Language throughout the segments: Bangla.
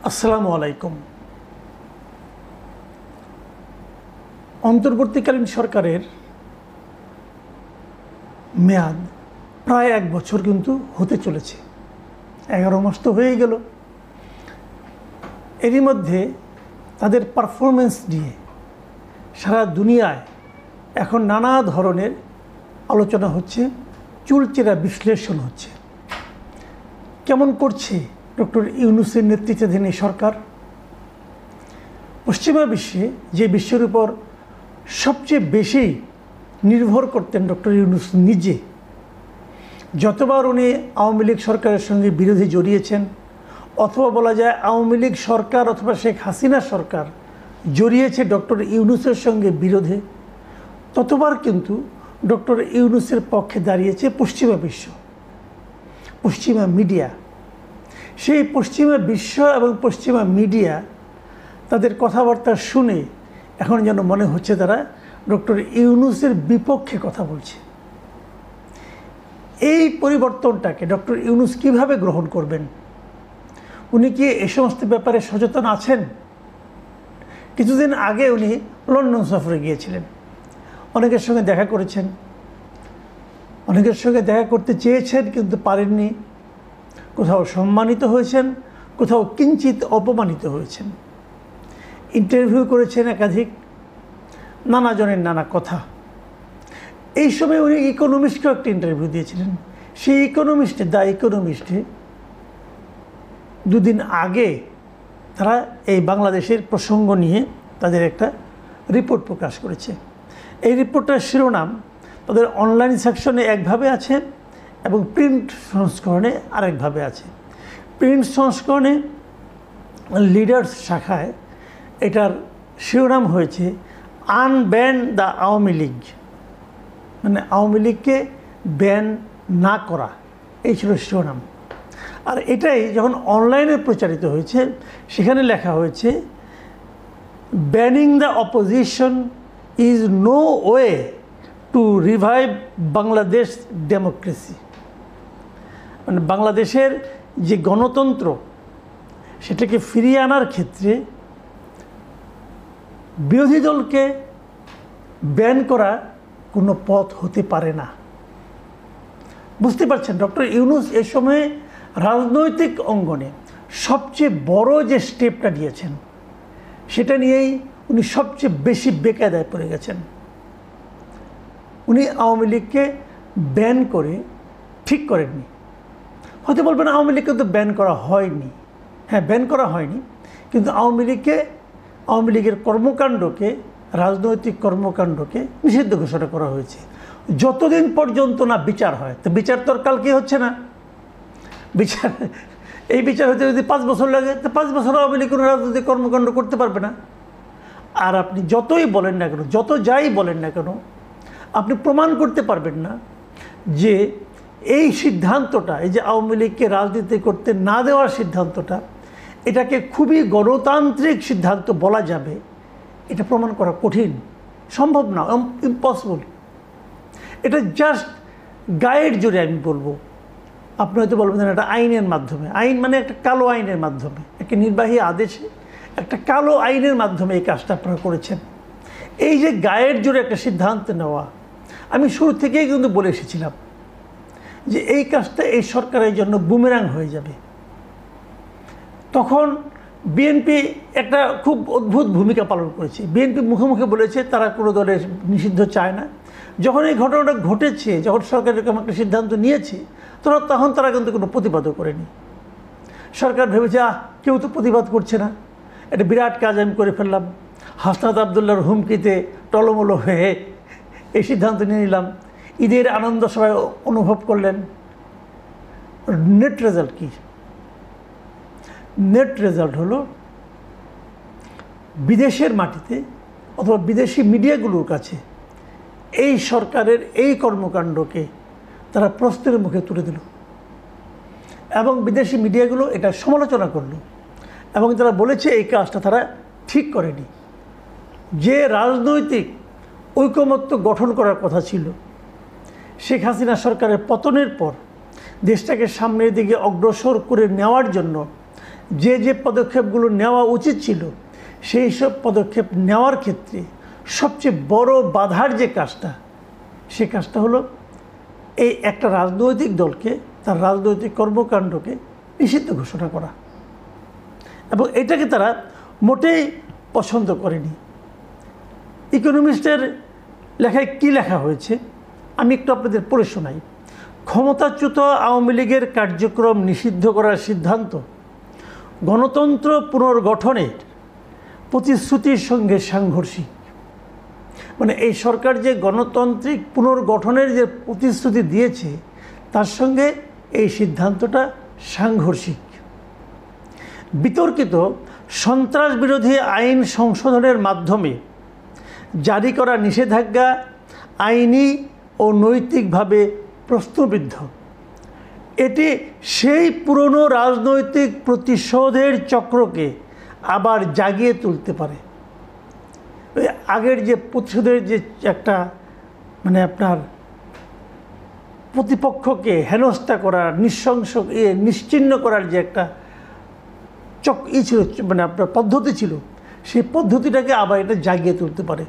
আসসালামু আলাইকুম। অন্তর্বর্তীকালীন সরকারের মেয়াদ প্রায় 1 বছর কিন্তু হতে চলেছে। 11 মাস তো হয়েই গেল। এরই মধ্যে তাদের পারফরমেন্স নিয়ে সারা দুনিয়ায় এখন নানা ধরনের আলোচনা হচ্ছে, চুলচেরা বিশ্লেষণ হচ্ছে। কেমন করছে ডক্টর ইউনূসের নেতৃত্বাধীন এই সরকার? পশ্চিমা বিশ্বে যে বিশ্বের উপর সবচেয়ে বেশি নির্ভর করতেন ডক্টর ইউনূস নিজে, যতবার উনি আওয়ামী লীগ সরকারের সঙ্গে বিরোধী জড়িয়েছেন, অথবা বলা যায় আওয়ামী লীগ সরকার অথবা শেখ হাসিনা সরকার জড়িয়েছে ডক্টর ইউনূসের সঙ্গে বিরোধে, ততবার কিন্তু ডক্টর ইউনূসের পক্ষে দাঁড়িয়েছে পশ্চিমা বিশ্ব, পশ্চিমা মিডিয়া। সেই পশ্চিমা বিশ্ব এবং পশ্চিমা মিডিয়া তাদের কথাবার্তা শুনে এখন যেন মনে হচ্ছে তারা ডক্টর ইউনূসের বিপক্ষে কথা বলছে। এই পরিবর্তনটাকে ডক্টর ইউনূস কীভাবে গ্রহণ করবেন? উনি কি এ সমস্ত ব্যাপারে সচেতন আছেন? কিছুদিন আগে উনি লন্ডন সফরে গিয়েছিলেন, অনেকের সঙ্গে দেখা করেছেন, অনেকের সঙ্গে দেখা করতে চেয়েছেন কিন্তু পারেননি। কোথাও সম্মানিত হয়েছেন, কোথাও কিঞ্চিত অপমানিত হয়েছেন। ইন্টারভিউ করেছেন একাধিক, নানা জনের নানা কথা। এই সময় উনি ইকোনমিস্টকেও একটা ইন্টারভিউ দিয়েছিলেন। সেই দ্য ইকোনমিস্টে দুদিন আগে তারা এই বাংলাদেশের প্রসঙ্গ নিয়ে তাদের একটা রিপোর্ট প্রকাশ করেছে। এই রিপোর্টটার শিরোনাম তাদের অনলাইন সেকশনে একভাবে আছে এবং প্রিন্ট সংস্করণে আরেকভাবে আছে। প্রিন্ট সংস্করণে লিডার্স শাখায় এটার শিরোনাম হয়েছে আনব্যান দ্য আওয়ামী লীগ, মানে আওয়ামী লীগকে ব্যান না করা, এই ছিল শিরোনাম। আর এটাই যখন অনলাইনে প্রচারিত হয়েছে সেখানে লেখা হয়েছে banning the opposition is no way to revive Bangladesh democracy, মানে বাংলাদেশের যে গণতন্ত্র সেটাকে ফিরিয়ে আনার ক্ষেত্রে বিরোধী দলকে ব্যান করা কোনো পথ হতে পারে না। বুঝতে পারছেন, ডক্টর ইউনূস এ সময়ে রাজনৈতিক অঙ্গনে সবচেয়ে বড় যে স্টেপটা নিয়েছেন সেটা নিয়েই উনি সবচেয়ে বেশি বেকায়দায় পড়ে গেছেন। উনি আওয়ামী লীগকে ব্যান করে ঠিক করেননি। হয়তো বলবেন আওয়ামী লীগকে তো ব্যান করা হয়নি। হ্যাঁ, ব্যান করা হয়নি, কিন্তু আওয়ামী লীগের কর্মকাণ্ডকে, রাজনৈতিক কর্মকাণ্ডকে নিষিদ্ধ ঘোষণা করা হয়েছে যতদিন পর্যন্ত না বিচার হয়। তো বিচার তো আর কালকে হচ্ছে না। এই বিচার হতে যদি 5 বছর লাগে, তো 5 বছর আওয়ামী লীগ কোনো রাজনৈতিক কর্মকাণ্ড করতে পারবে না। আর আপনি যতই বলেন না কেন, যত যাই বলেন না কেন, আপনি প্রমাণ করতে পারবেন না যে এই সিদ্ধান্তটা, এই যে আওয়ামী লীগকে রাজনীতি করতে না দেওয়ার সিদ্ধান্তটা, এটাকে খুবই গণতান্ত্রিক সিদ্ধান্ত বলা যাবে, এটা প্রমাণ করা কঠিন, সম্ভব না, ইম্পসিবল। এটা জাস্ট গায়ের জোরে আমি বলবো। আপনি হয়তো বলবেন এটা আইনের মাধ্যমে, আইন মানে একটা কালো আইনের মাধ্যমে, একটা নির্বাহী আদেশে একটা কালো আইনের মাধ্যমে এই কাজটা আপনারা করেছেন। এই যে গায়ের জোরে একটা সিদ্ধান্ত নেওয়া, আমি শুরু থেকেই কিন্তু বলে এসেছিলাম যে এই কাজটা এই সরকারের জন্য বুমেরাং হয়ে যাবে। তখন বিএনপি একটা খুব অদ্ভুত ভূমিকা পালন করেছে। বিএনপি মুখে মুখে বলেছে তারা কোনো দলের নিষিদ্ধ চায় না। যখন এই ঘটনাটা ঘটেছে, যখন সরকার এরকম একটা সিদ্ধান্ত নিয়েছে, তখন তারা কিন্তু কোনো প্রতিবাদও করেনি। সরকার ভেবেছে কেউ তো প্রতিবাদ করছে না, এটা বিরাট কাজ আমি করে ফেললাম, হাসনাত আবদুল্লাহর হুমকিতে টলমলো হয়ে এই সিদ্ধান্ত নিয়ে নিলাম। ঈদের আনন্দ সবাই অনুভব করলেন। নেট রেজাল্ট কি? নেট রেজাল্ট হলো বিদেশের মাটিতে অথবা বিদেশি মিডিয়াগুলোর কাছে এই সরকারের এই কর্মকাণ্ডকে তারা প্রশ্নের মুখে তুলে দিল এবং বিদেশি মিডিয়াগুলো এটা সমালোচনা করলো এবং তারা বলেছে এই কাজটা তারা ঠিক করেনি। যে রাজনৈতিক ঐকমত্য গঠন করার কথা ছিল, শেখ হাসিনা সরকারের পতনের পর দেশটাকে সামনের দিকে অগ্রসর করে নেওয়ার জন্য যে যে পদক্ষেপগুলো নেওয়া উচিত ছিল সেই সব পদক্ষেপ নেওয়ার ক্ষেত্রে সবচেয়ে বড় বাধার যে কাজটা, সে কাজটা হলো এই একটা রাজনৈতিক দলকে তার রাজনৈতিক কর্মকাণ্ডকে নিষিদ্ধ ঘোষণা করা। এবং এটাকে তারা মোটেই পছন্দ করেনি। ইকোনমিস্টের লেখায় কি লেখা হয়েছে আমি একটু আপনাদের পড়ে শোনাই। ক্ষমতাচ্যুত আওয়ামী লীগের কার্যক্রম নিষিদ্ধ করার সিদ্ধান্ত গণতন্ত্র পুনর্গঠনের প্রতিশ্রুতির সঙ্গে সাংঘর্ষিক। মানে এই সরকার যে গণতান্ত্রিক পুনর্গঠনের যে প্রতিশ্রুতি দিয়েছে তার সঙ্গে এই সিদ্ধান্তটা সাংঘর্ষিক। বিতর্কিত সন্ত্রাস বিরোধী আইন সংশোধনের মাধ্যমে জারি করা নিষেধাজ্ঞা আইনি ও নৈতিকভাবে প্রশ্নবিদ্ধ। এটি সেই পুরনো রাজনৈতিক প্রতিশোধের চক্রকে আবার জাগিয়ে তুলতে পারে। ওই আগের যে প্রতিশোধের যে একটা মানে আপনার প্রতিপক্ষকে হেনস্থা করার, নিশ্চিহ্ন করার যে একটা ছিল, মানে আপনার পদ্ধতি ছিল, সেই পদ্ধতিটাকে আবার এটা জাগিয়ে তুলতে পারে।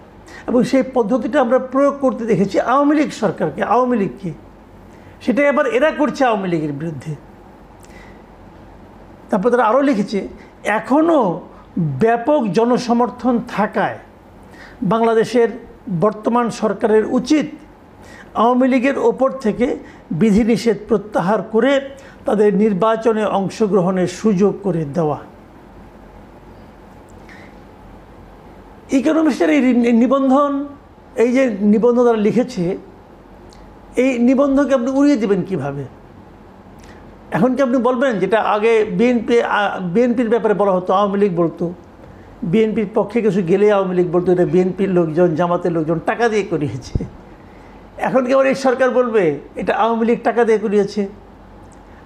এবং সেই পদ্ধতিটা আমরা প্রয়োগ করতে দেখেছি আওয়ামী লীগ সরকারকে, আওয়ামী লীগকে। সেটাই আবার এরা করছে আওয়ামী লীগের বিরুদ্ধে। তারপর তারা আরও লিখেছে, এখনও ব্যাপক জনসমর্থন থাকায় বাংলাদেশের বর্তমান সরকারের উচিত আওয়ামী লীগের ওপর থেকে বিধিনিষেধ প্রত্যাহার করে তাদের নির্বাচনে অংশগ্রহণের সুযোগ করে দেওয়া। ইকোনমিস্টের এই নিবন্ধন, এই যে নিবন্ধ তারা লিখেছে, এই নিবন্ধকে আপনি উড়িয়ে দেবেন কিভাবে? এখন কি আপনি বলবেন যেটা আগে বিএনপির ব্যাপারে বলা হতো, আওয়ামী লীগ বলতো, বিএনপির পক্ষে কিছু গেলে আওয়ামী লীগ বলতো এটা বিএনপির লোকজন, জামাতের লোকজন টাকা দিয়ে করিয়েছে। এখন কি আবার এই সরকার বলবে এটা আওয়ামী লীগ টাকা দিয়ে করিয়েছে?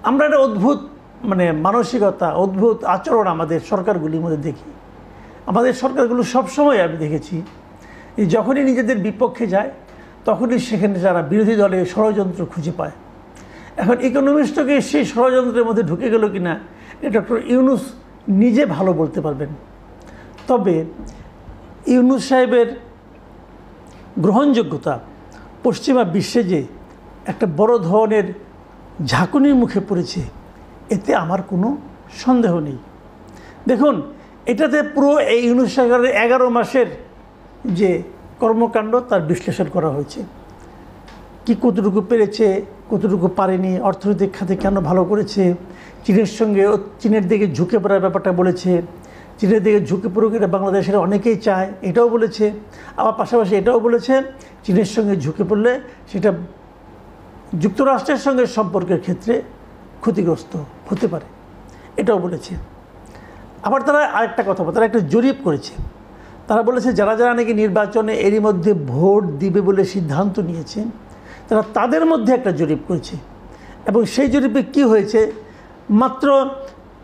আমরা একটা অদ্ভুত মানে মানসিকতা, অদ্ভুত আচরণ আমাদের সরকারগুলির মধ্যে দেখি। আমাদের সরকারগুলো সবসময় আমি দেখেছি যখনই নিজেদের বিপক্ষে যায় তখনই সেখানে যারা বিরোধী দলের ষড়যন্ত্র খুঁজে পায়। এখন ইকোনমিস্টকে সেই ষড়যন্ত্রের মধ্যে ঢুকে গেল কিনা এটা ডক্টর ইউনূস নিজে ভালো বলতে পারবেন। তবে ইউনূস সাহেবের গ্রহণযোগ্যতা পশ্চিমা বিশ্বে যে একটা বড় ধরনের ঝাঁকুনির মুখে পড়েছে এতে আমার কোনো সন্দেহ নেই। দেখুন, এটাতে পুরো এই ইউনূস সরকারের 11 মাসের যে কর্মকাণ্ড তার বিশ্লেষণ করা হয়েছে। কি কতটুকু পেরেছে, কতটুকু পারেনি, অর্থনৈতিক খাতে কেন ভালো করেছে, চীনের দিকে ঝুঁকে পড়ার ব্যাপারটা বলেছে, চীনের দিকে ঝুঁকে পড়ুক এটা বাংলাদেশের অনেকেই চায় এটাও বলেছে। আবার পাশাপাশি এটাও বলেছে চীনের সঙ্গে ঝুঁকে পড়লে সেটা যুক্তরাষ্ট্রের সঙ্গে সম্পর্কের ক্ষেত্রে ক্ষতিগ্রস্ত হতে পারে, এটাও বলেছে। আবার তারা আরেকটা কথা বলে, তারা একটা জরিপ করেছে। তারা বলেছে যারা যারা নাকি নির্বাচনে এরই মধ্যে ভোট দিবে বলে সিদ্ধান্ত নিয়েছে তারা তাদের মধ্যে একটা জরিপ করেছে। এবং সেই জরিপে কি হয়েছে, মাত্র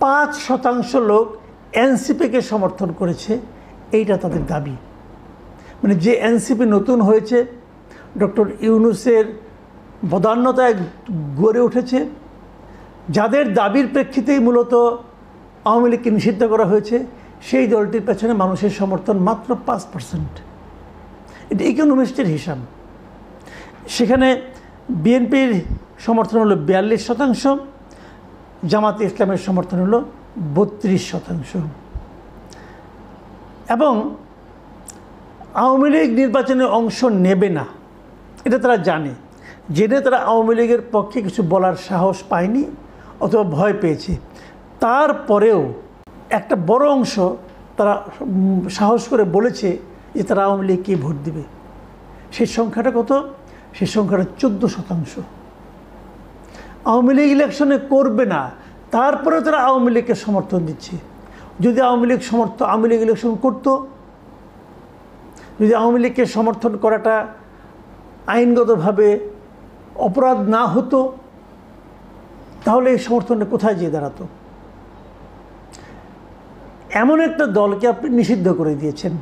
5% লোক এনসিপিকে সমর্থন করেছে, এইটা তাদের দাবি। মানে যে এনসিপি নতুন হয়েছে, ডক্টর ইউনূসের বদান্যতায় গড়ে উঠেছে, যাদের দাবির প্রেক্ষিতেই মূলত আওয়ামী লীগকে নিষিদ্ধ করা হয়েছে, সেই দলটির পেছনে মানুষের সমর্থন মাত্র 5%। এটা ইকোনমিস্টের হিসাব। সেখানে বিএনপির সমর্থন হলো 42%, জামাতে ইসলামের সমর্থন হলো 32%। এবং আওয়ামী লীগ নির্বাচনে অংশ নেবে না এটা তারা জানে, জেনে তারা আওয়ামী লীগের পক্ষে কিছু বলার সাহস পায়নি অথবা ভয় পেয়েছে। তারপরেও একটা বড় অংশ তারা সাহস করে বলেছে যে তারা আওয়ামী লীগকে ভোট দিবে। সেই সংখ্যাটা কত? সেই সংখ্যাটা 14%। আওয়ামী লীগ ইলেকশনে করবে না, তারপরে তারা আওয়ামী লীগকে সমর্থন দিচ্ছে। যদি আওয়ামী লীগ ইলেকশন করতো, যদি আওয়ামী লীগকে সমর্থন করাটা আইনগতভাবে অপরাধ না হতো, তাহলে এই সমর্থনটা কোথায় যেয়ে দাঁড়াতো? এমন একটা দলকে আপনি নিষিদ্ধ করে দিয়েছেন,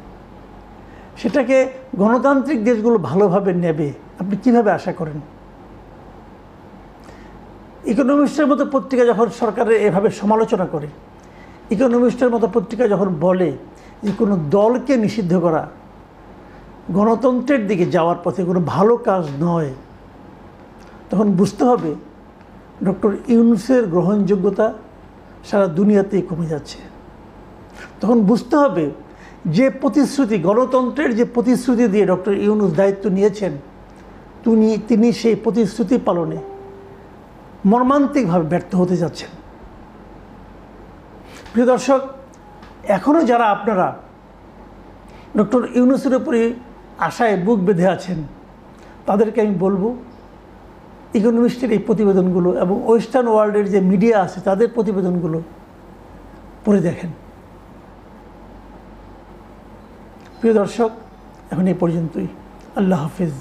সেটাকে গণতান্ত্রিক দেশগুলো ভালোভাবে নেবে আপনি কিভাবে আশা করেন? ইকোনমিস্টের মতো পত্রিকা যখন সরকারের এভাবে সমালোচনা করে, ইকোনমিস্টের মতো পত্রিকা যখন বলে যে কোনো দলকে নিষিদ্ধ করা গণতন্ত্রের দিকে যাওয়ার পথে কোনো ভালো কাজ নয়, তখন বুঝতে হবে ডক্টর ইউনূসের গ্রহণযোগ্যতা সারা দুনিয়াতেই কমে যাচ্ছে। তখন বুঝতে হবে যে প্রতিশ্রুতি, গণতন্ত্রের যে প্রতিশ্রুতি দিয়ে ডক্টর ইউনূস দায়িত্ব নিয়েছেন, তিনি সেই প্রতিশ্রুতি পালনে মর্মান্তিকভাবে ব্যর্থ হতে যাচ্ছেন। প্রিয় দর্শক, এখনও যারা আপনারা ডক্টর ইউনূসের উপরে আশায় বুক বেঁধে আছেন, তাদেরকে আমি বলবো ইকোনমিস্টের এই প্রতিবেদনগুলো এবং ওয়েস্টার্ন ওয়ার্ল্ডের যে মিডিয়া আছে তাদের প্রতিবেদনগুলো পড়ে দেখেন। প্রিয় দর্শক, এখন এই পর্যন্তই। আল্লাহ হাফিজ।